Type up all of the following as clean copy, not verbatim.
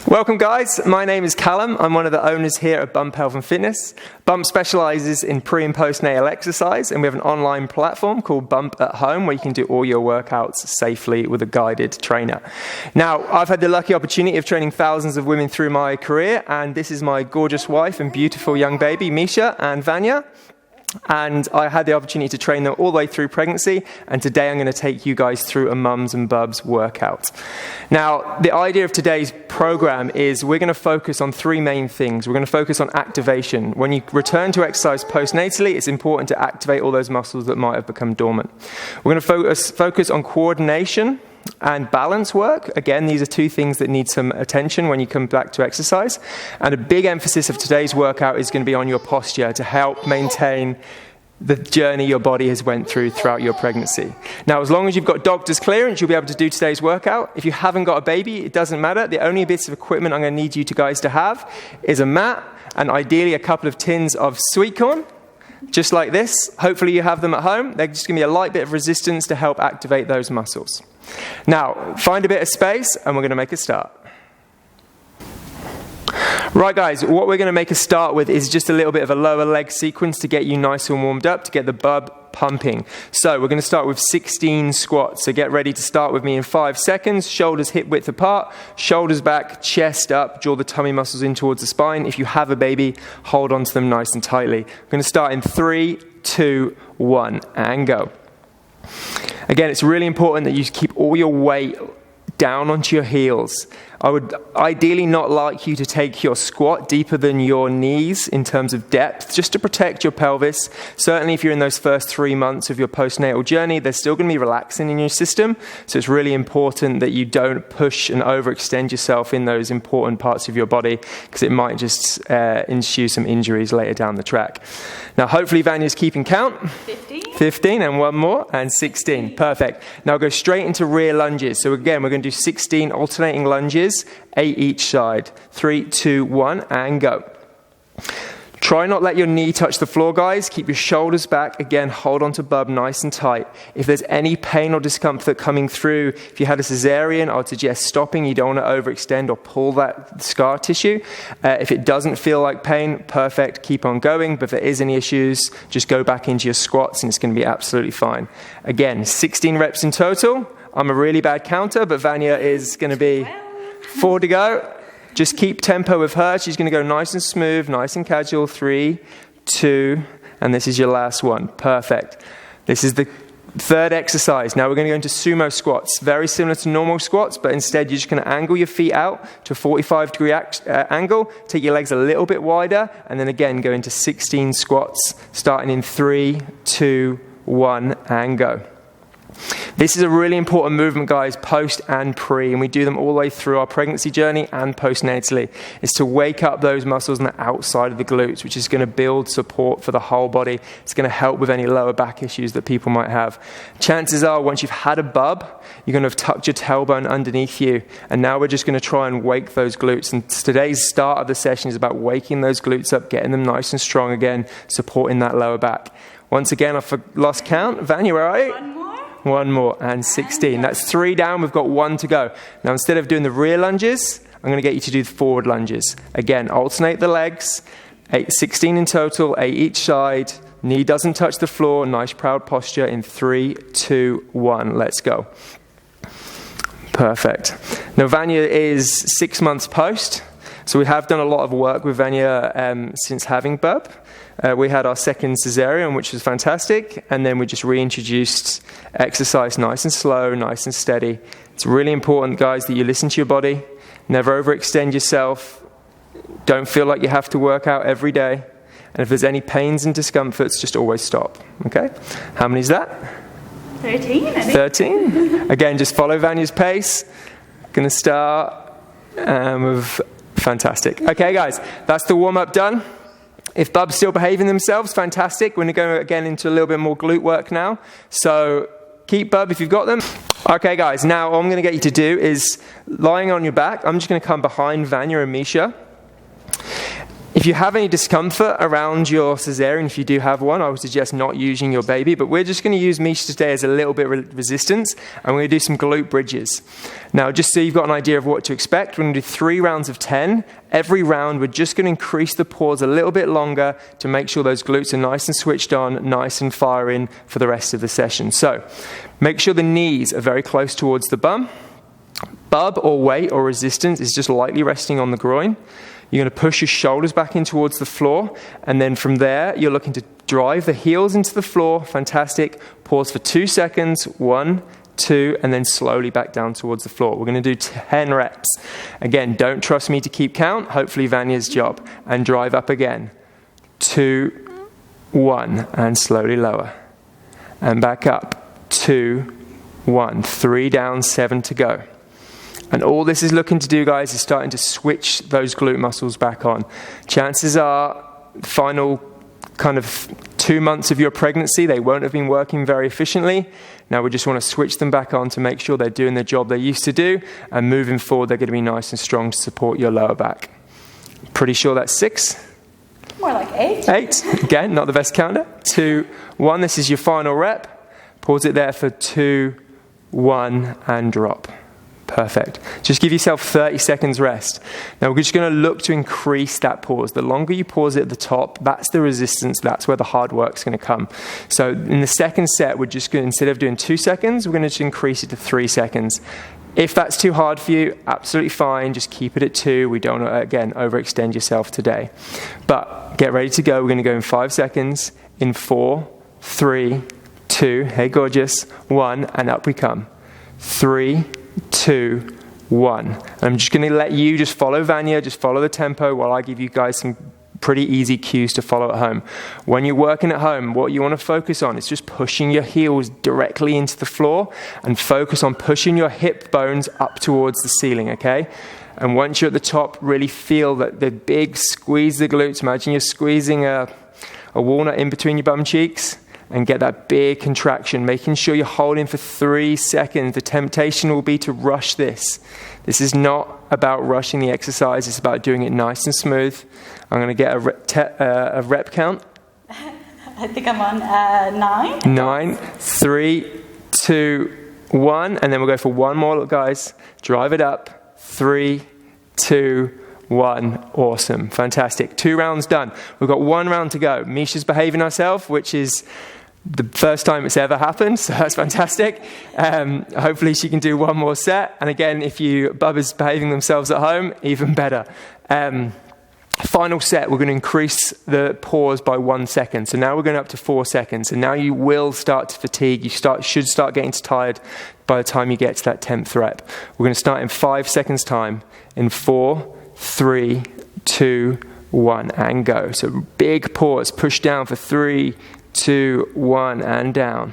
Welcome guys, my name is Callum. I'm one of the owners here at Bump Health and Fitness. Bump specializes in pre and postnatal exercise, and we have an online platform called Bump at Home where you can do all your workouts safely with a guided trainer. Now, I've had the lucky opportunity of training thousands of women through my career, and this is my gorgeous wife and beautiful young baby, Misha and Vanya. And I had the opportunity to train them all the way through pregnancy, and today I'm going to take you guys through a mums and bubs workout. Now, the idea of today's program is we're going to focus on three main things. We're going to focus on activation. When you return to exercise postnatally, it's important to activate all those muscles that might have become dormant. We're going to focus on coordination and balance work. Again, these are two things that need some attention when you come back to exercise. And a big emphasis of today's workout is going to be on your posture to help maintain the journey your body has went through throughout your pregnancy. Now, as long as you've got doctor's clearance, you'll be able to do today's workout. If you haven't got a baby, it doesn't matter. The only bits of equipment I'm going to need you guys to have is a mat and ideally a couple of tins of sweet corn. Just like this. Hopefully you have them at home. They're just going to be a light bit of resistance to help activate those muscles. Now, find a bit of space and we're going to make a start. Right guys, what we're going to make a start with is just a little bit of a lower leg sequence to get you nice and warmed up, to get the bub pumping. So we're going to start with 16 squats. So get ready to start with me in 5 seconds. Shoulders hip width apart, shoulders back, chest up, draw the tummy muscles in towards the spine. If you have a baby, hold on to them nice and tightly. We're going to start in 3, 2, 1, and go. Again, it's really important that you keep all your weight down onto your heels. I would ideally not like you to take your squat deeper than your knees in terms of depth, just to protect your pelvis. Certainly if you're in those first 3 months of your postnatal journey, they're still going to be relaxing in your system. So it's really important that you don't push and overextend yourself in those important parts of your body, because it might just ensue some injuries later down the track. Now hopefully Vanya's keeping count. 15 and one more, and 16. Perfect. Now go straight into rear lunges. So again, we're going to do 16 alternating lunges, 8 each side. 3, 2, 1, and go. Try not let your knee touch the floor, guys. Keep your shoulders back. Again, hold on to bub nice and tight. If there's any pain or discomfort coming through, if you had a cesarean, I would suggest stopping. You don't want to overextend or pull that scar tissue. If it doesn't feel like pain, perfect, keep on going. But if there is any issues, just go back into your squats and it's going to be absolutely fine. Again, 16 reps in total. I'm a really bad counter, but Vanya is going to be 4 to go. Just keep tempo with her. She's going to go nice and smooth, nice and casual. 3, 2, and this is your last one. Perfect. This is the third exercise. Now we're going to go into sumo squats. Very similar to normal squats, but instead you're just going to angle your feet out to a 45-degree angle. Take your legs a little bit wider, and then again go into 16 squats, starting in 3, 2, 1, and go. This is a really important movement, guys, post and pre, and we do them all the way through our pregnancy journey and postnatally. It's to wake up those muscles on the outside of the glutes, which is going to build support for the whole body. It's going to help with any lower back issues that people might have. Chances are, once you've had a bub, you're going to have tucked your tailbone underneath you, and now we're just going to try and wake those glutes. And today's start of the session is about waking those glutes up, getting them nice and strong again, supporting that lower back. Once again, I've lost count. Vanya, where are you? One more, and 16. That's 3 down, we've got 1 to go. Now instead of doing the rear lunges, I'm going to get you to do the forward lunges. Again, alternate the legs, 16 in total, 8 each side. Knee doesn't touch the floor, nice proud posture in 3, 2, 1. Let's go. Perfect. Now Vanya is 6 months post, so we have done a lot of work with Vanya since having bub. We had our second cesarean, which was fantastic, and then we just reintroduced exercise nice and slow, nice and steady. It's really important, guys, that you listen to your body, never overextend yourself, don't feel like you have to work out every day, and if there's any pains and discomforts, just always stop, okay? How many is that? 13, I think. 13. Again, just follow Vanya's pace. Going to start with fantastic. Okay, guys, that's the warm-up done. If bub's still behaving themselves, fantastic. We're going to go again into a little bit more glute work now. So keep bub if you've got them. Okay, guys, now all I'm going to get you to do is lying on your back. I'm just going to come behind Vanya and Misha. If If you have any discomfort around your cesarean, if you do have one, I would suggest not using your baby, but we're just going to use Misha today as a little bit of resistance, and we're going to do some glute bridges. Now, just so you've got an idea of what to expect, we're going to do 3 rounds of 10. Every round, we're just going to increase the pause a little bit longer to make sure those glutes are nice and switched on, nice and firing for the rest of the session. So, make sure the knees are very close towards the bum. Bub or weight or resistance is just lightly resting on the groin. You're going to push your shoulders back in towards the floor, and then from there, you're looking to drive the heels into the floor. Fantastic. Pause for 2 seconds. 1, 2, and then slowly back down towards the floor. We're going to do 10 reps. Again, don't trust me to keep count. Hopefully, Vanya's job. And drive up again. 2, 1, and slowly lower. And back up. 2, 1. 3 down, 7 to go. And all this is looking to do, guys, is starting to switch those glute muscles back on. Chances are, final kind of 2 months of your pregnancy, they won't have been working very efficiently. Now we just want to switch them back on to make sure they're doing the job they used to do. And moving forward, they're going to be nice and strong to support your lower back. Pretty sure that's 6. More like 8. 8. Again, not the best counter. 2, 1. This is your final rep. Pause it there for 2, 1, and drop. Perfect. Just give yourself 30 seconds rest. Now we're just going to look to increase that pause. The longer you pause it at the top, that's the resistance, that's where the hard work's going to come. So in the second set, we're just going to, instead of doing 2 seconds, we're going to just increase it to 3 seconds. If that's too hard for you, absolutely fine. Just keep it at 2. We don't want to, again, overextend yourself today. But get ready to go. We're going to go in 5 seconds. In 4, 3, 2, hey gorgeous, 1, and up we come. 3, 2, 1. And I'm just going to let you just follow Vanya, just follow the tempo while I give you guys some pretty easy cues to follow at home. When you're working at home, what you want to focus on is just pushing your heels directly into the floor and focus on pushing your hip bones up towards the ceiling, okay? And once you're at the top, really feel that the big squeeze the glutes. Imagine you're squeezing a walnut in between your bum cheeks. And get that big contraction, making sure you're holding for 3 seconds. The temptation will be to rush this. This is not about rushing the exercise. It's about doing it nice and smooth. I'm going to get a rep count. I think I'm on 9. 9, 3, 2, 1. And then we'll go for one more, guys. Drive it up. 3, 2, 1. Awesome. Fantastic. 2 rounds done. We've got 1 round to go. Misha's behaving herself, which is the first time it's ever happened, so that's fantastic. Hopefully she can do 1 more set. And again, if Bubba's behaving themselves at home, even better. Final set, we're going to increase the pause by 1 second. So now we're going up to 4 seconds. And now you will start to fatigue. You should start getting tired by the time you get to that 10th rep. We're going to start in 5 seconds time. In 4, 3, 2, 1, and go. So big pause, push down for 3, 2, 1, and down.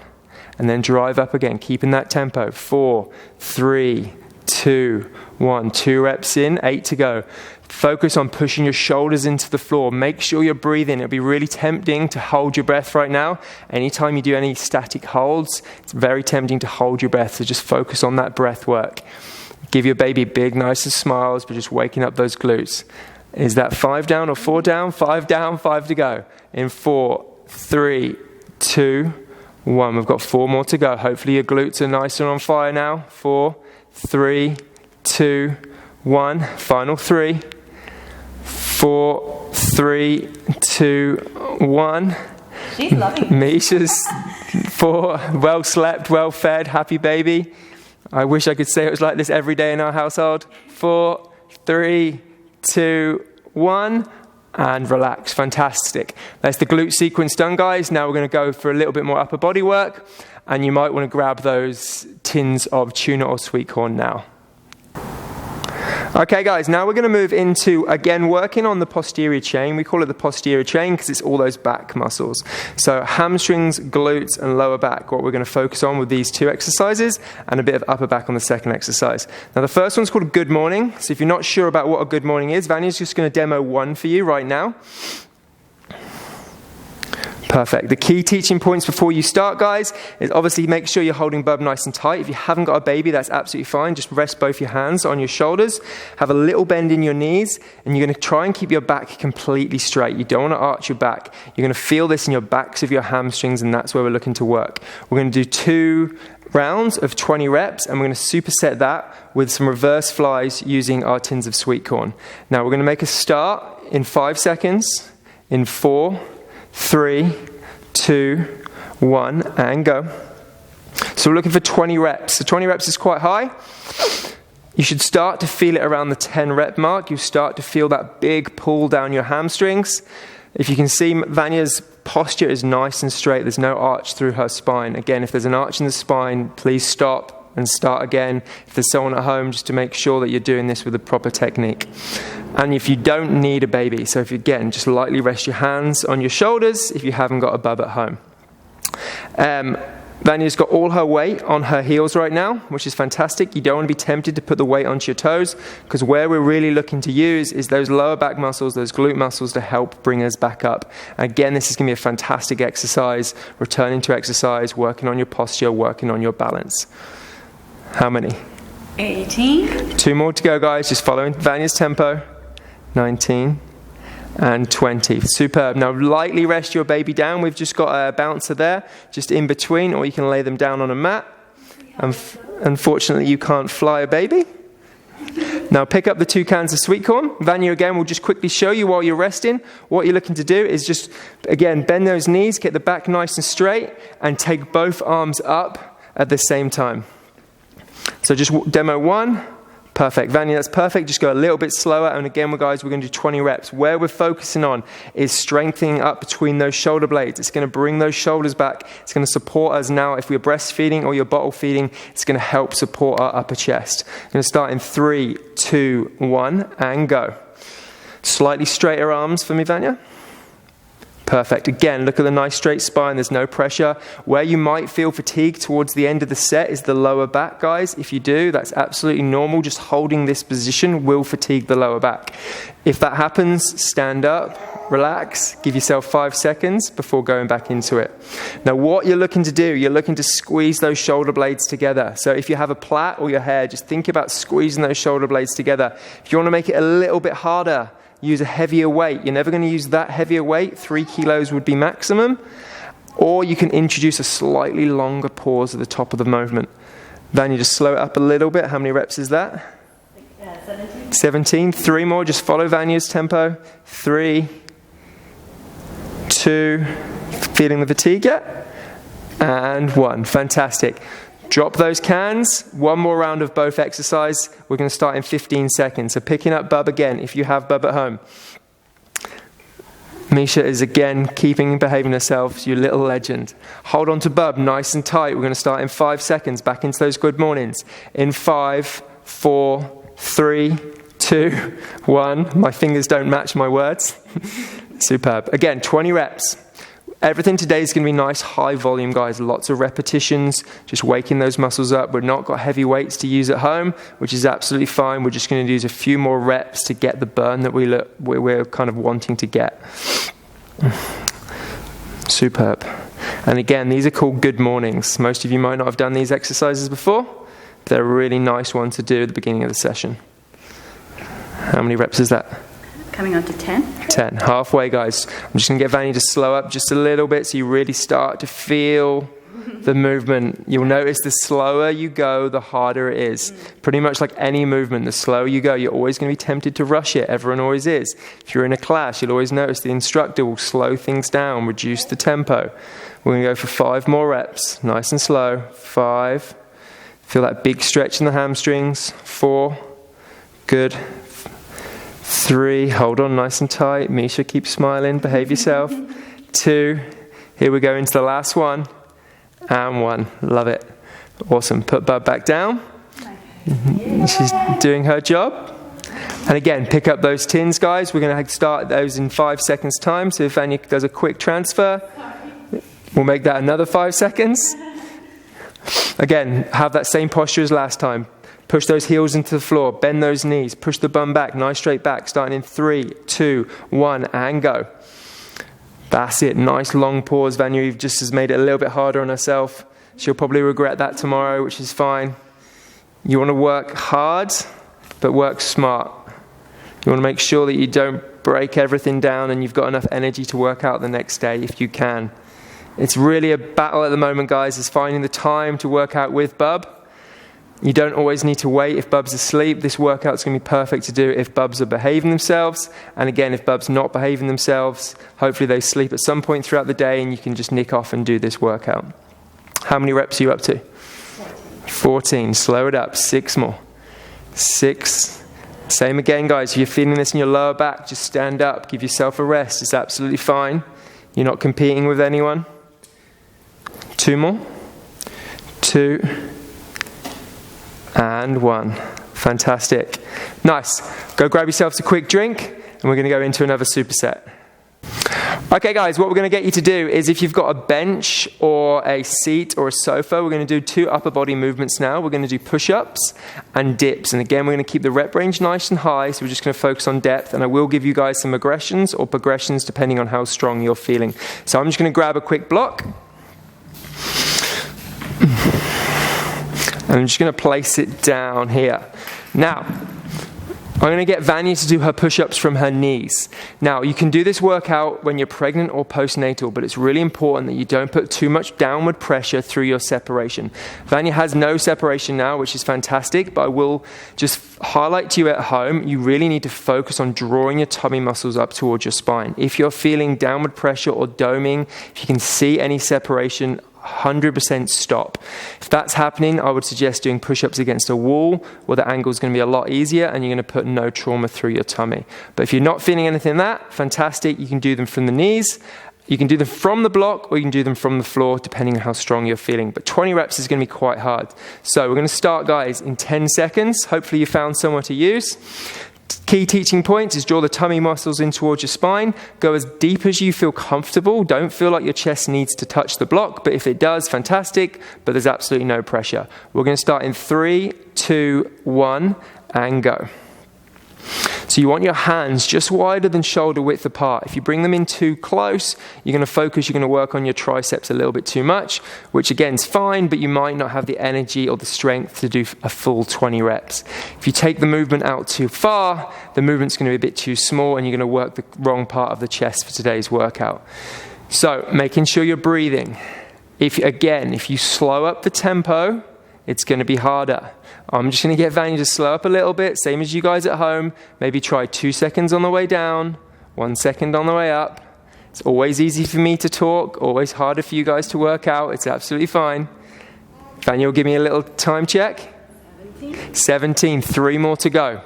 And then drive up again, keeping that tempo. 4, 3, 2, 1. 2 reps in, 8 to go. Focus on pushing your shoulders into the floor. Make sure you're breathing. It'll be really tempting to hold your breath right now. Anytime you do any static holds, it's very tempting to hold your breath. So just focus on that breath work. Give your baby big, nice smiles, but just waking up those glutes. Is that 5 down or 4 down? 5 down, 5 to go. In 4, 3, 2, 1. We've got 4 more to go. Hopefully your glutes are nice and on fire now. 4, 3, 2, 1. Final 3. 4, 3, 2, 1. She's loving it. Misha's 4. Well slept, well fed, happy baby. I wish I could say it was like this every day in our household. 4, 3, 2, 1. And relax. Fantastic. That's the glute sequence done, guys. Now we're going to go for a little bit more upper body work. And you might want to grab those tins of tuna or sweet corn now. Okay, guys, now we're going to move into, again, working on the posterior chain. We call it the posterior chain because it's all those back muscles. So hamstrings, glutes, and lower back, what we're going to focus on with these 2 exercises, and a bit of upper back on the second exercise. Now, the first one's called a good morning. So if you're not sure about what a good morning is, Vanya's just going to demo 1 for you right now. Perfect. The key teaching points before you start, guys, is obviously make sure you're holding bub nice and tight. If you haven't got a baby, that's absolutely fine. Just rest both your hands on your shoulders. Have a little bend in your knees, and you're going to try and keep your back completely straight. You don't want to arch your back. You're going to feel this in your backs of your hamstrings, and that's where we're looking to work. We're going to do 2 rounds of 20 reps, and we're going to superset that with some reverse flies using our tins of sweet corn. Now, we're going to make a start in 5 seconds, in 4, 3, 2, 1, and go. So we're looking for 20 reps. So 20 reps is quite high. You should start to feel it around the 10 rep mark. You start to feel that big pull down your hamstrings. If you can see, Vanya's posture is nice and straight. There's no arch through her spine. Again, if there's an arch in the spine, please stop and start again. If there's someone at home, just to make sure that you're doing this with the proper technique. And if you don't need a baby, so if you, again, just lightly rest your hands on your shoulders if you haven't got a bub at home. Vanya's got all her weight on her heels right now, which is fantastic. You don't want to be tempted to put the weight onto your toes, because where we're really looking to use is those lower back muscles, those glute muscles, to help bring us back up. Again, this is going to be a fantastic exercise, returning to exercise, working on your posture, working on your balance. How many? 18. 2 more to go, guys. Just following Vanya's tempo. 19 and 20. Superb. Now lightly rest your baby down. We've just got a bouncer there, just in between, or you can lay them down on a mat. Unfortunately, you can't fly a baby. Now pick up the 2 cans of sweet corn. Vanya, again, will just quickly show you while you're resting. What you're looking to do is just, again, bend those knees, get the back nice and straight, and take both arms up at the same time. So just demo 1. Perfect. Vanya, that's perfect. Just go a little bit slower. And again, guys, we're going to do 20 reps. Where we're focusing on is strengthening up between those shoulder blades. It's going to bring those shoulders back. It's going to support us now. If we're breastfeeding or you're bottle feeding, it's going to help support our upper chest. I'm going to start in 3, 2, 1, and go. Slightly straighter arms for me, Vanya. Perfect. Again, look at the nice straight spine. There's no pressure. Where you might feel fatigue towards the end of the set is the lower back, guys. If you do, that's absolutely normal. Just holding this position will fatigue the lower back. If that happens, stand up, relax, give yourself 5 seconds before going back into it. Now, what you're looking to do, you're looking to squeeze those shoulder blades together. So if you have a plait or your hair, just think about squeezing those shoulder blades together. If you want to make it a little bit harder, use a heavier weight. You're never going to use that heavier weight. 3 kilos would be maximum. Or you can introduce a slightly longer pause at the top of the movement. Vanya, just slow it up a little bit. How many reps is that? 17. 17. 3 more. Just follow Vanya's tempo. 3, 2. Feeling the fatigue yet? And 1. Fantastic. Drop those cans. 1 more round of both exercise. We're going to start in 15 seconds. So picking up bub again, if you have bub at home. Misha is again behaving herself, you little legend. Hold on to bub nice and tight. We're going to start in 5 seconds. Back into those good mornings. In 5, 4, 3, 2, 1. My fingers don't match my words. Superb. Again, 20 reps. Everything today is going to be nice, high volume, guys. Lots of repetitions, just waking those muscles up. We've not got heavy weights to use at home, which is absolutely fine. We're just going to use a few more reps to get the burn that we're kind of wanting to get. Superb. And again, these are called good mornings. Most of you might not have done these exercises before. They're a really nice one to do at the beginning of the session. How many reps is that? Coming on to 10. 10. Halfway, guys. I'm just going to get Vanya to slow up just a little bit so you really start to feel the movement. You'll notice the slower you go, the harder it is. Pretty much like any movement, the slower you go, you're always going to be tempted to rush it. Everyone always is. If you're in a class, you'll always notice the instructor will slow things down, reduce the tempo. We're going to go for 5 more reps. Nice and slow. 5. Feel that big stretch in the hamstrings. 4. Good. 3, hold on nice and tight. Misha, keep smiling, behave yourself. 2, here we go into the last one. And 1, love it. Awesome, put bub back down. She's doing her job. And again, pick up those tins, guys. We're going to start those in 5 seconds time. So if Vanya does a quick transfer, we'll make that another 5 seconds. Again, have that same posture as last time. Push those heels into the floor, bend those knees, push the bum back, nice straight back, starting in 3, 2, 1, and go. That's it. Nice long pause. Vanya just has made it a little bit harder on herself. She'll probably regret that tomorrow, which is fine. You want to work hard, but work smart. You want to make sure that you don't break everything down and you've got enough energy to work out the next day if you can. It's really a battle at the moment, guys, is finding the time to work out with Bub. You don't always need to wait if Bub's asleep. This workout's going to be perfect to do if Bubs are behaving themselves. And again, if Bub's not behaving themselves, hopefully they sleep at some point throughout the day and you can just nick off and do this workout. How many reps are you up to? 14. Slow it up. 6 more. 6. Same again, guys. If you're feeling this in your lower back, just stand up. Give yourself a rest. It's absolutely fine. You're not competing with anyone. 2 more. 2. And 1. Fantastic. Nice. Go grab yourselves a quick drink and we're going to go into another superset. Okay guys, what we're going to get you to do is if you've got a bench or a seat or a sofa, we're going to do 2 upper body movements now. We're going to do push-ups and dips. And again, we're going to keep the rep range nice and high, so we're just going to focus on depth. And I will give you guys some aggressions or progressions depending on how strong you're feeling. So I'm just going to grab a quick block. And I'm just going to place it down here. Now, I'm going to get Vanya to do her push-ups from her knees. Now, you can do this workout when you're pregnant or postnatal, but it's really important that you don't put too much downward pressure through your separation. Vanya has no separation now, which is fantastic, but I will just highlight to you at home, you really need to focus on drawing your tummy muscles up towards your spine. If you're feeling downward pressure or doming, if you can see any separation, 100% stop. If that's happening, I would suggest doing push-ups against a wall where the angle is going to be a lot easier and you're going to put no trauma through your tummy. But if you're not feeling anything like that, fantastic. You can do them from the knees. You can do them from the block or you can do them from the floor depending on how strong you're feeling. But 20 reps is going to be quite hard. So we're going to start, guys, in 10 seconds. Hopefully you found somewhere to use. Key teaching points is draw the tummy muscles in towards your spine. Go as deep as you feel comfortable. Don't feel like your chest needs to touch the block, but if it does, fantastic, but there's absolutely no pressure. We're going to start in 3, 2, 1, and go. So you want your hands just wider than shoulder width apart. If you bring them in too close, you're going to focus, you're going to work on your triceps a little bit too much, which again is fine, but you might not have the energy or the strength to do a full 20 reps. If you take the movement out too far, the movement's going to be a bit too small and you're going to work the wrong part of the chest for today's workout. So making sure you're breathing. If you slow up the tempo, it's going to be harder. I'm just going to get Vanya to slow up a little bit, same as you guys at home. Maybe try 2 seconds on the way down, 1 second on the way up. It's always easy for me to talk, always harder for you guys to work out. It's absolutely fine. Vanya will give me a little time check. 17, 3 more to go.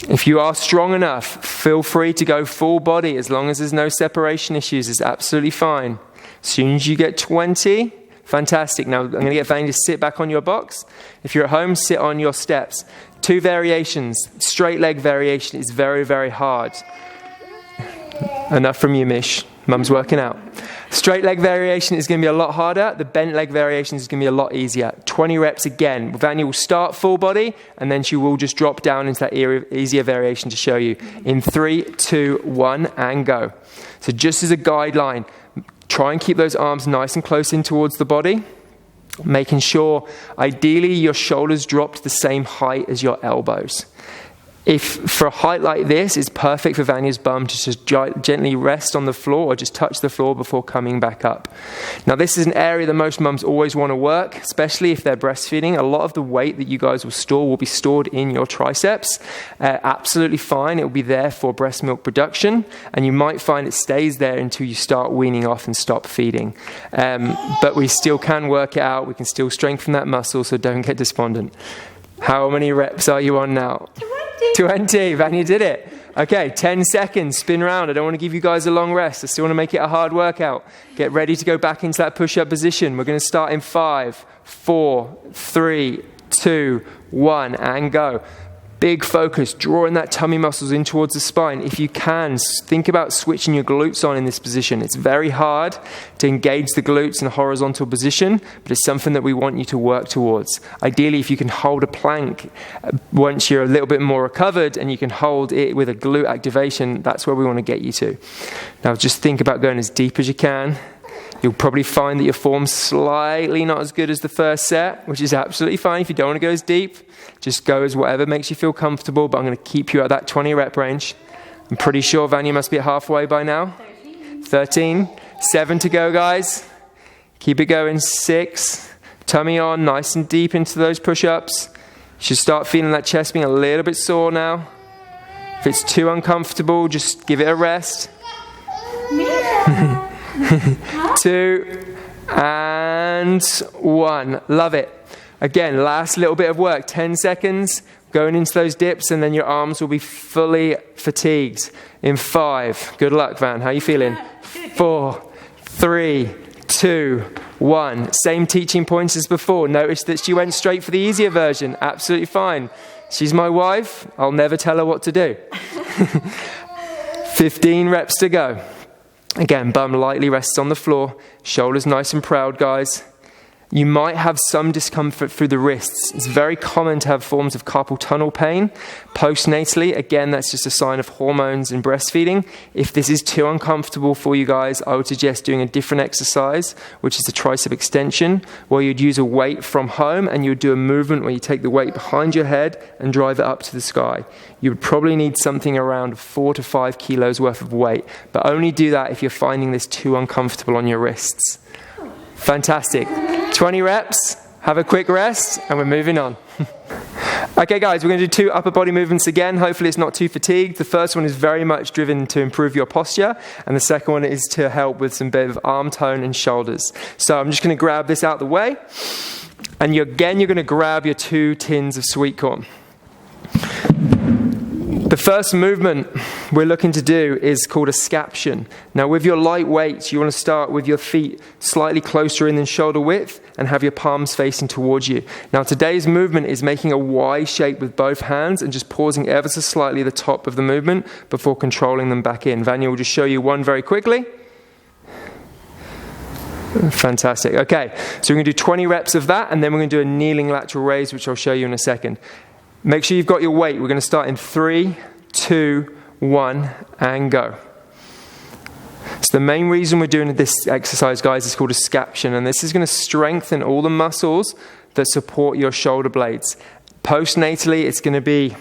If you are strong enough, feel free to go full body as long as there's no separation issues. It's absolutely fine. As soon as you get 20, fantastic. Now I'm going to get Vanya to sit back on your box. If you're at home, sit on your steps. 2 variations. Straight leg variation is very, very hard. Enough from you, Mish. Mum's working out. Straight leg variation is going to be a lot harder. The bent leg variation is going to be a lot easier. 20 reps again. Vanya will start full body and then she will just drop down into that easier variation to show you. In 3, 2, 1, and go. So just as a guideline, try and keep those arms nice and close in towards the body, making sure ideally your shoulders drop to the same height as your elbows. If for a height like this, it's perfect for Vanya's bum to just gently rest on the floor or just touch the floor before coming back up. Now this is an area that most mums always want to work, especially if they're breastfeeding. A lot of the weight that you guys will store will be stored in your triceps. Absolutely fine, it will be there for breast milk production, and you might find it stays there until you start weaning off and stop feeding. But we still can work it out, we can still strengthen that muscle, so don't get despondent. How many reps are you on now? 20. Vanya did it. Okay, 10 seconds. Spin around. I don't want to give you guys a long rest. I still want to make it a hard workout. Get ready to go back into that push-up position. We're going to start in 5, 4, 3, 2, 1, and go. Big focus, drawing that tummy muscles in towards the spine. If you can, think about switching your glutes on in this position. It's very hard to engage the glutes in a horizontal position, but it's something that we want you to work towards. Ideally, if you can hold a plank once you're a little bit more recovered and you can hold it with a glute activation, that's where we want to get you to. Now, just think about going as deep as you can. You'll probably find that your form's slightly not as good as the first set, which is absolutely fine. If you don't want to go as deep, just go as whatever makes you feel comfortable, but I'm going to keep you at that 20 rep range. I'm pretty sure Vanya must be at halfway by now. 13. 7 to go, guys. Keep it going. 6. Tummy on, nice and deep into those push-ups. You should start feeling that chest being a little bit sore now. If it's too uncomfortable, just give it a rest. 2 and 1. Love it. Again, last little bit of work, 10 seconds, going into those dips, and then your arms will be fully fatigued. In 5, good luck, Van. How are you feeling? 4, 3, 2, 1. Same teaching points as before. Notice that she went straight for the easier version. Absolutely fine. She's my wife. I'll never tell her what to do. 15 reps to go. Again, bum lightly rests on the floor. Shoulders nice and proud, guys. You might have some discomfort through the wrists. It's very common to have forms of carpal tunnel pain. Postnatally, again, that's just a sign of hormones and breastfeeding. If this is too uncomfortable for you guys, I would suggest doing a different exercise, which is a tricep extension, where you'd use a weight from home and you would do a movement where you take the weight behind your head and drive it up to the sky. You would probably need something around 4 to 5 kilos worth of weight, but only do that if you're finding this too uncomfortable on your wrists. Fantastic. 20 reps, have a quick rest, and we're moving on. Okay, guys, we're going to do 2 upper body movements again. Hopefully it's not too fatigued. The first one is very much driven to improve your posture, and the second one is to help with some bit of arm tone and shoulders. So I'm just going to grab this out of the way, and you're going to grab your 2 tins of sweet corn. The first movement we're looking to do is called a scaption. Now, with your light weights, you want to start with your feet slightly closer in than shoulder width and have your palms facing towards you. Now, today's movement is making a Y shape with both hands and just pausing ever so slightly at the top of the movement before controlling them back in. Vanya will just show you one very quickly. Fantastic. Okay, so we're going to do 20 reps of that, and then we're going to do a kneeling lateral raise, which I'll show you in a second. Make sure you've got your weight. We're going to start in 3, 2, 1, and go. So the main reason we're doing this exercise, guys, is called a scaption, and this is going to strengthen all the muscles that support your shoulder blades. Postnatally, it's going to be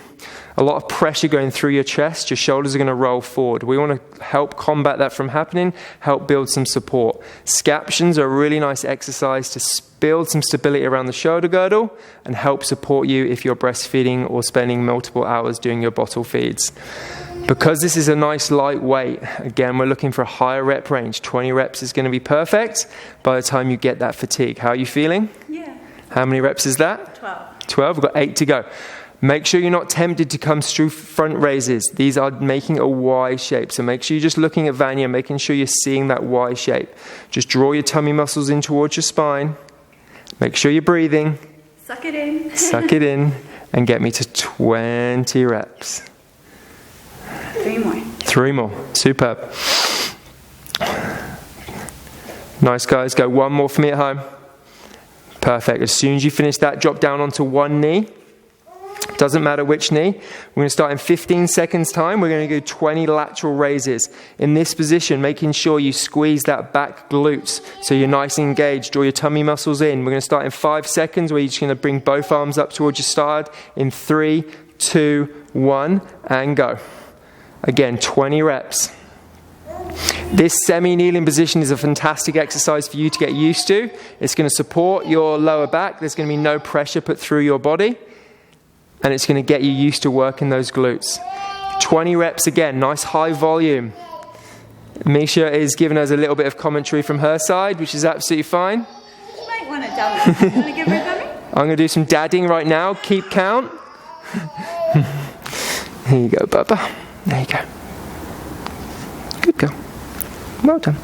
a lot of pressure going through your chest. Your shoulders are going to roll forward. We want to help combat that from happening, help build some support. Scaptions are a really nice exercise to build some stability around the shoulder girdle and help support you if you're breastfeeding or spending multiple hours doing your bottle feeds. Because this is a nice light weight, again, we're looking for a higher rep range. 20 reps is going to be perfect by the time you get that fatigue. How are you feeling? Yeah. How many reps is that? 12. 12, we've got 8 to go. Make sure you're not tempted to come through front raises. These are making a Y shape. So make sure you're just looking at Vanya, making sure you're seeing that Y shape. Just draw your tummy muscles in towards your spine. Make sure you're breathing. Suck it in. Suck it in and get me to 20 reps. 3 more. 3 more. Superb. Nice, guys. Go 1 more for me at home. Perfect. As soon as you finish that, drop down onto 1 knee. Doesn't matter which knee. We're going to start in 15 seconds time. We're going to do 20 lateral raises. In this position, making sure you squeeze that back glutes so you're nice and engaged. Draw your tummy muscles in. We're going to start in 5 seconds where you're just going to bring both arms up towards your side in 3, 2, 1, and go. Again, 20 reps. This semi-kneeling position is a fantastic exercise for you to get used to. It's going to support your lower back. There's going to be no pressure put through your body. And it's going to get you used to working those glutes. 20 reps again, nice high volume. Misha is giving us a little bit of commentary from her side, which is absolutely fine. You might want to dummy. You want to give her a dummy? I'm going to do some dadding right now. Keep count. Here you go, Bubba. There you go. Good girl. Well done.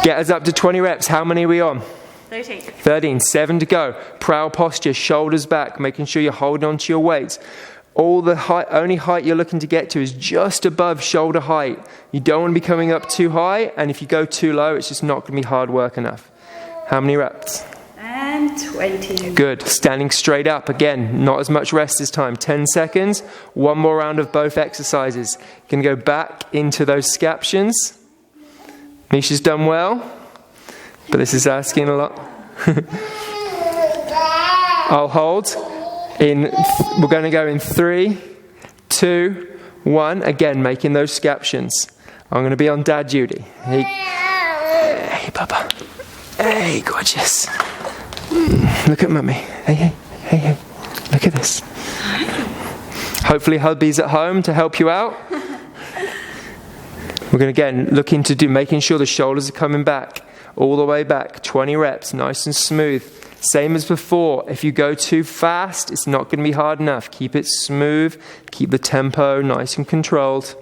Get us up to 20 reps. How many are we on? 13. 7 to go. Proud posture, shoulders back, making sure you're holding on to your weights. All the height, only height you're looking to get to is just above shoulder height. You don't want to be coming up too high, and if you go too low, it's just not going to be hard work enough. How many reps? And 20. Good. Standing straight up. Again, not as much rest this time. 10 seconds. One more round of both exercises. You can go back into those scaptions. Misha's done well, but this is asking a lot. I'll hold. We're going to go in 3, 2, 1. Again, making those scaptions. I'm going to be on dad duty. Hey, Papa. Hey, gorgeous. Look at Mummy. Hey. Look at this. Hopefully hubby's at home to help you out. We're going to, again, look into making sure the shoulders are coming back. All the way back. 20 reps. Nice and smooth. Same as before. If you go too fast, it's not going to be hard enough. Keep it smooth. Keep the tempo nice and controlled.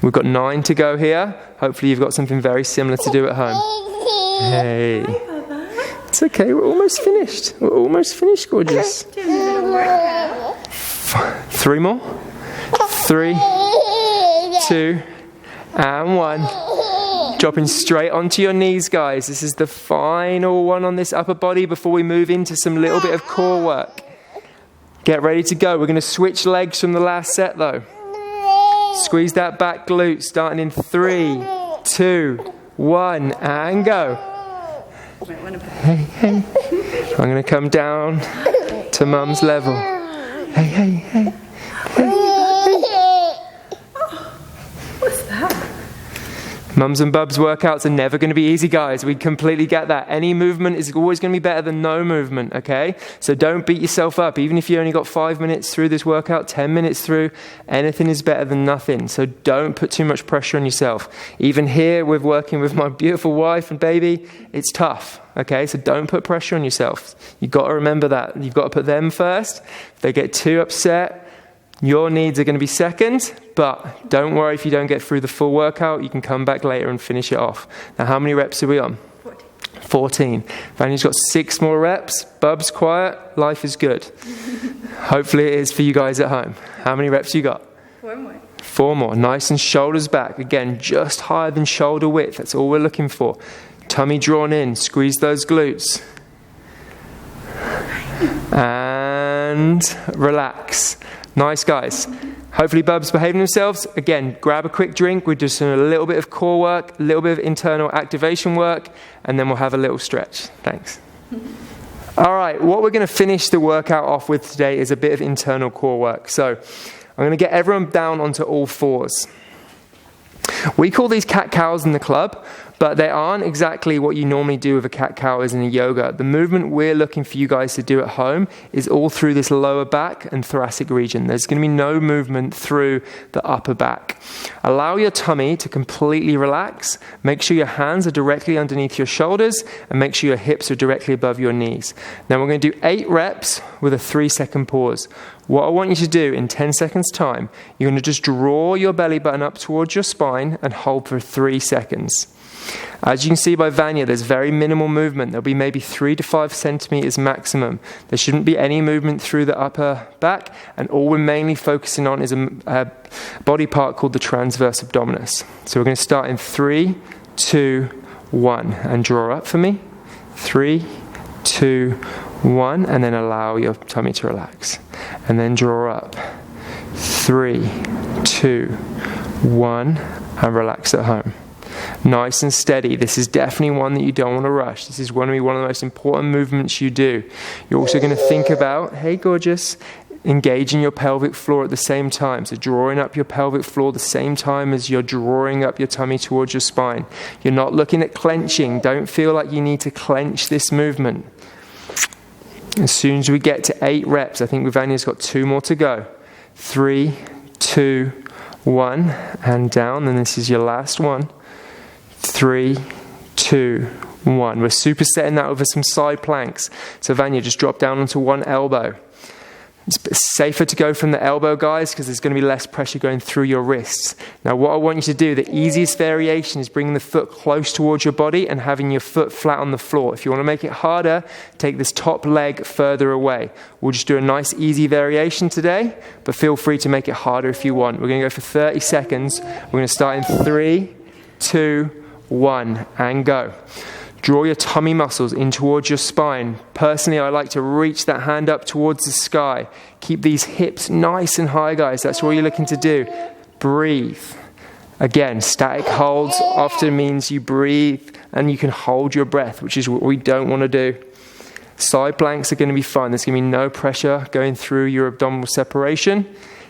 We've got 9 to go here. Hopefully you've got something very similar to do at home. Hey. It's okay. We're almost finished. Gorgeous. 3 more. 3, 2, and 1. Dropping straight onto your knees, guys. This is the final one on this upper body before we move into some little bit of core work. Get ready to go. We're going to switch legs from the last set, though. Squeeze that back glute, starting in 3, 2, 1, and go. Hey. I'm going to come down to Mum's level. Hey. What's that? Mums and bubs workouts are never going to be easy, guys. We completely get that. Any movement is always going to be better than no movement, okay? So don't beat yourself up. Even if you only got 5 minutes through this workout, 10 minutes through, anything is better than nothing. So don't put too much pressure on yourself. Even here, with working with my beautiful wife and baby, it's tough, okay? So don't put pressure on yourself. You've got to remember that. You've got to put them first. If they get too upset, your needs are going to be second, but don't worry if you don't get through the full workout. You can come back later and finish it off. Now, how many reps are we on? 14. Vanya's got 6 more reps. Bub's quiet. Life is good. Hopefully it is for you guys at home. How many reps you got? 4 more. 4 more. Nice and shoulders back. Again, just higher than shoulder width. That's all we're looking for. Tummy drawn in. Squeeze those glutes. And relax. Nice, guys. Hopefully Bub's behaving themselves. Again, grab a quick drink. We're just doing a little bit of core work, a little bit of internal activation work, and then we'll have a little stretch. Thanks. All right, what we're going to finish the workout off with today is a bit of internal core work. So I'm going to get everyone down onto all fours. We call these cat-cows in the club, but they aren't exactly what you normally do with a cat-cow as in a yoga. The movement we're looking for you guys to do at home is all through this lower back and thoracic region. There's going to be no movement through the upper back. Allow your tummy to completely relax. Make sure your hands are directly underneath your shoulders, and make sure your hips are directly above your knees. Now we're going to do 8 reps with a 3-second pause. What I want you to do in 10 seconds time, you're going to just draw your belly button up towards your spine and hold for 3 seconds. As you can see by Vanya, there's very minimal movement. There'll be maybe 3 to 5 centimeters maximum. There shouldn't be any movement through the upper back, and all we're mainly focusing on is a body part called the transverse abdominis. So we're going to start in 3, 2, 1, and draw up for me. 3, 2, 1, and then allow your tummy to relax. And then draw up. 3, 2, 1, and relax at home. Nice and steady. This is definitely one that you don't want to rush. This is going to be one of the most important movements you do. You're also going to think about, hey gorgeous, engaging your pelvic floor at the same time. So drawing up your pelvic floor the same time as you're drawing up your tummy towards your spine. You're not looking at clenching. Don't feel like you need to clench this movement. As soon as we get to 8 reps, I think Vanya's got 2 more to go. 3, 2, 1, and down. And this is your last one. 3, 2, 1. We're supersetting that over some side planks. So Vanya, just drop down onto one elbow. It's safer to go from the elbow, guys, because there's going to be less pressure going through your wrists. Now, what I want you to do, the easiest variation is bringing the foot close towards your body and having your foot flat on the floor. If you want to make it harder, take this top leg further away. We'll just do a nice, easy variation today, but feel free to make it harder if you want. We're going to go for 30 seconds. We're going to start in 3, 2, 1, and go. Draw your tummy muscles in towards your spine. Personally, I like to reach that hand up towards the sky. Keep these hips nice and high, guys. That's all you're looking to do. Breathe. Again, static holds often means you breathe and you can hold your breath, which is what we don't want to do. Side planks are going to be fun. There's going to be no pressure going through your abdominal separation.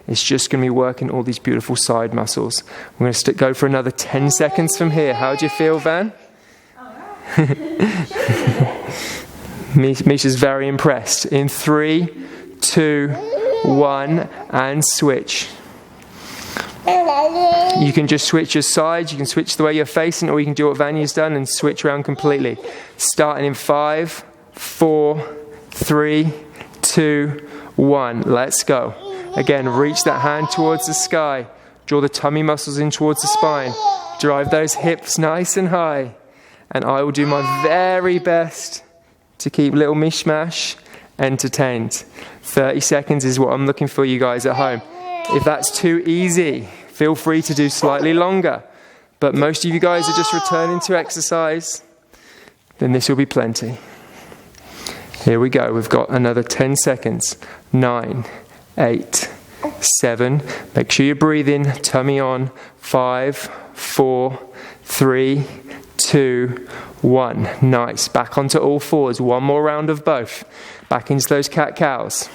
It's just going to be working all these beautiful side muscles. We're going to go for another 10 seconds from here. How do you feel, Van? Misha's very impressed. In 3, 2, 1, and switch. You can just switch your sides, you can switch the way you're facing, or you can do what Vanya's done and switch around completely. Starting in 5, 4, 3, 2, 1. Let's go. Again, reach that hand towards the sky. Draw the tummy muscles in towards the spine. Drive those hips nice and high. And I will do my very best to keep little Mishmash entertained. 30 seconds is what I'm looking for you guys at home. If that's too easy, feel free to do slightly longer. But most of you guys are just returning to exercise, then this will be plenty. Here we go. We've got another 10 seconds. 9, 8, 7. Make sure you breathe in, tummy on. 5, 4, 3, 2, 1. Nice. Back onto all fours. One more round of both. Back into those cat-cows.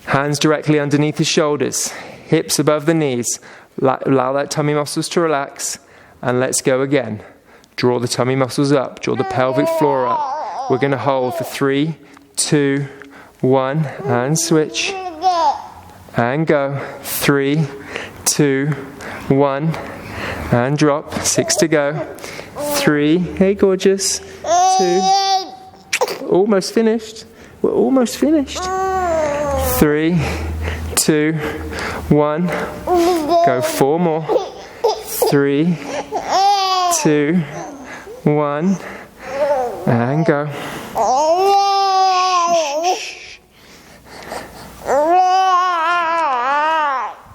Hands directly underneath the shoulders. Hips above the knees. Allow that tummy muscles to relax. And let's go again. Draw the tummy muscles up. Draw the pelvic floor up. We're going to hold for 3, 2, 1. And switch. And go. 3, 2, 1. And drop. 6 to go. 3. Hey, gorgeous. 2. Almost finished. We're almost finished. 3, 2, 1. Go 4 more. 3, 2, 1. And go.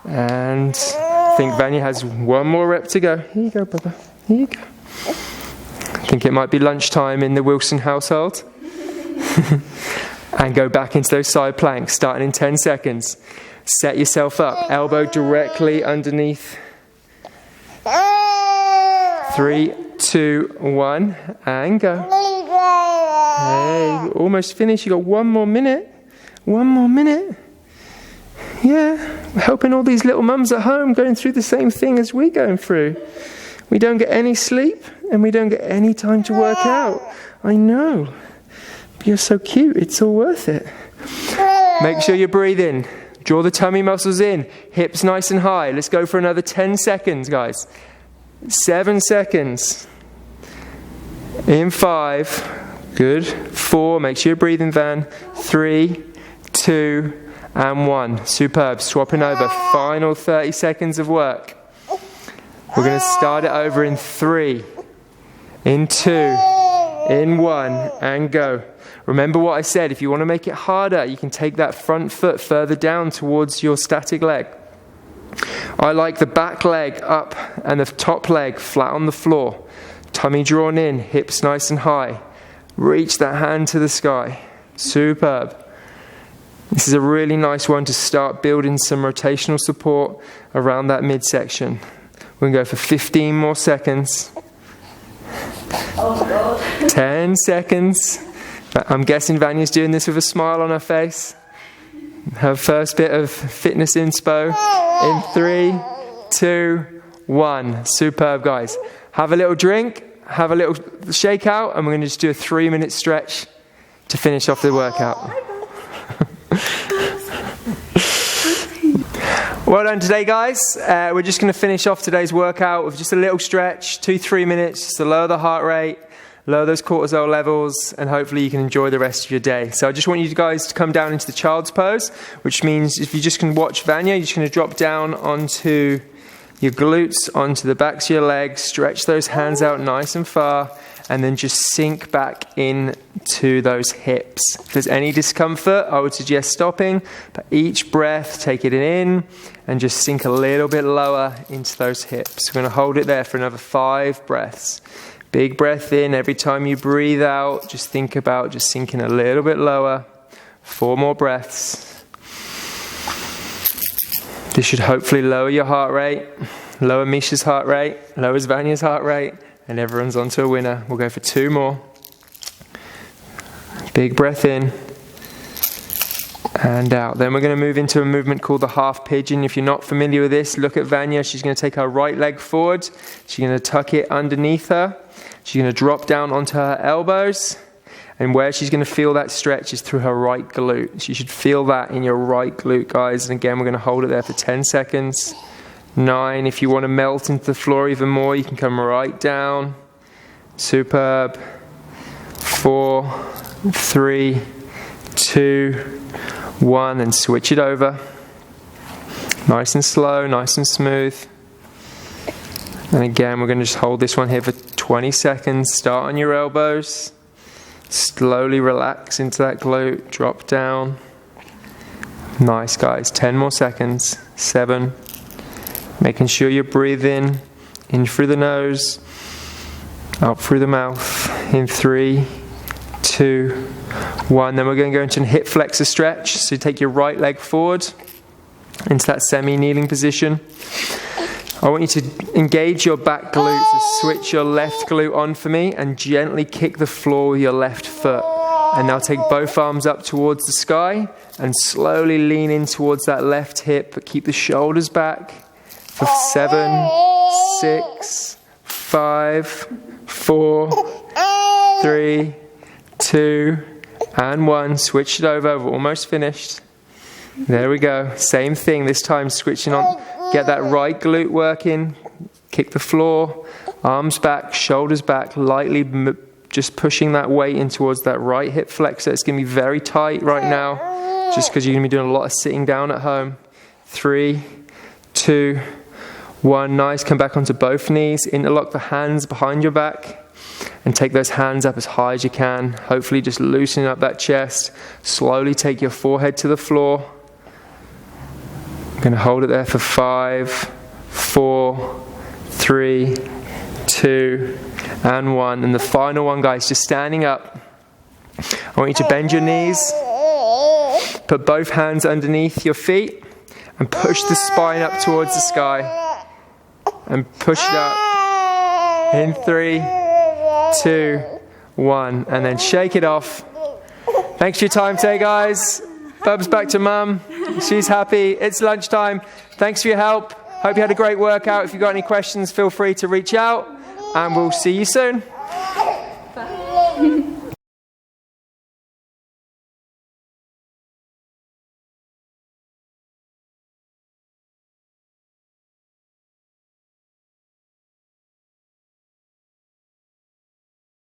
And I think Vanya has one more rep to go. Here you go, Bubba. Here you go. I think it might be lunchtime in the Wilson household. And go back into those side planks, starting in 10 seconds. Set yourself up, elbow directly underneath. 3, 2, 1, and go. Hey, almost finished. You got 1 more minute. 1 more minute. Yeah, we're helping all these little mums at home going through the same thing as we're going through. We don't get any sleep and we don't get any time to work out. I know. But you're so cute. It's all worth it. Make sure you breathe in. Draw the tummy muscles in. Hips nice and high. Let's go for another 10 seconds, guys. 7 seconds. In 5. Good. 4. Make sure you're breathing, Van. 3, 2, and 1. Superb. Swapping over. Final 30 seconds of work. We're going to start it over in 3, in 2, in 1, and go. Remember what I said. If you want to make it harder, you can take that front foot further down towards your static leg. I like the back leg up and the top leg flat on the floor. Tummy drawn in, hips nice and high. Reach that hand to the sky. Superb. This is a really nice one to start building some rotational support around that midsection. We're going to go for 15 more seconds. Oh, God. 10 seconds. I'm guessing Vanya's doing this with a smile on her face. Her first bit of fitness inspo. In 3, 2, 1. Superb, guys. Have a little drink, have a little shake out, and we're going to just do a 3-minute stretch to finish off the workout. Well done today, guys. We're just going to finish off today's workout with just a little stretch, 2-3 minutes, just to lower the heart rate, lower those cortisol levels, and hopefully you can enjoy the rest of your day. So I just want you guys to come down into the child's pose, which means if you just can watch Vanya, you're just going to drop down onto your glutes, onto the backs of your legs, stretch those hands out nice and far, and then just sink back into those hips. If there's any discomfort, I would suggest stopping, but each breath, take it in and just sink a little bit lower into those hips. We're going to hold it there for another 5 breaths. Big breath in. Every time you breathe out, just think about just sinking a little bit lower. 4 more breaths. This should hopefully lower your heart rate, lower Misha's heart rate, lowers Vanya's heart rate, and everyone's onto a winner. We'll go for 2 more. Big breath in and out. Then we're going to move into a movement called the half pigeon. If you're not familiar with this, look at Vanya. She's going to take her right leg forward. She's going to tuck it underneath her. She's going to drop down onto her elbows. And where she's going to feel that stretch is through her right glute. So you should feel that in your right glute, guys. And again, we're going to hold it there for 10 seconds. 9. If you want to melt into the floor even more, you can come right down. Superb. 4, 3, 2, 1, and switch it over. Nice and slow, nice and smooth. And again, we're going to just hold this one here for 20 seconds. Start on your elbows. Slowly relax into that glute. Drop down. Nice, guys. 10 more seconds. 7. Making sure you're breathing in through the nose, out through the mouth. In 3, 2, 1. Then we're going to go into a hip flexor stretch. So you take your right leg forward into that semi-kneeling position. I want you to engage your back glute. So switch your left glute on for me and gently kick the floor with your left foot. And now take both arms up towards the sky and slowly lean in towards that left hip, but keep the shoulders back. For 7, 6, 5, 4, 3, 2, and 1. Switch it over. We're almost finished. There we go. Same thing. This time switching on. Get that right glute working. Kick the floor. Arms back, shoulders back. Lightly just pushing that weight in towards that right hip flexor. It's going to be very tight right now, just because you're going to be doing a lot of sitting down at home. 3, 2, 1. Nice. Come back onto both knees. Interlock the hands behind your back and take those hands up as high as you can. Hopefully just loosening up that chest. Slowly take your forehead to the floor. I'm going to hold it there for 5, 4, 3, 2, and 1. And the final one, guys, just standing up. I want you to bend your knees. Put both hands underneath your feet and push the spine up towards the sky. And push it up. In 3, 2, 1. And then shake it off. Thanks for your time today, guys. Bub's back to mum. She's happy. It's lunchtime. Thanks for your help. Hope you had a great workout. If you've got any questions, feel free to reach out. And we'll see you soon.